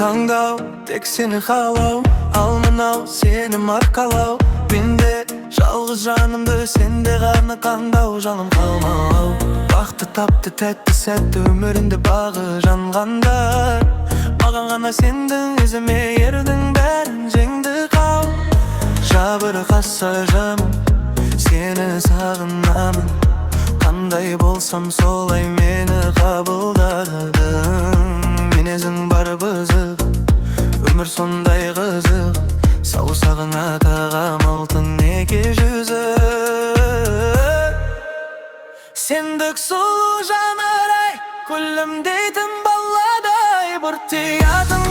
таңдау, тек сені қалау, ал мынау сені маркалау. Менде жалғыз жанымды сенде ғана қаңдау, жаным қалмау. Бақты тапты тәтті сәтті өмірінде бағы жанғандар, маған ғана сендің, ізіме ердің, бәрін жеңді қау. Жабырқаса жаным, сені сағынамын, қандай болсам солай мені қабылдадың. Мінезің бар бұзық, өмір сондай қызық, саусағыңа тағам алтын неке жүзік. Сендік сұлу жанарай, күлімдейтін баладай, бұртиятын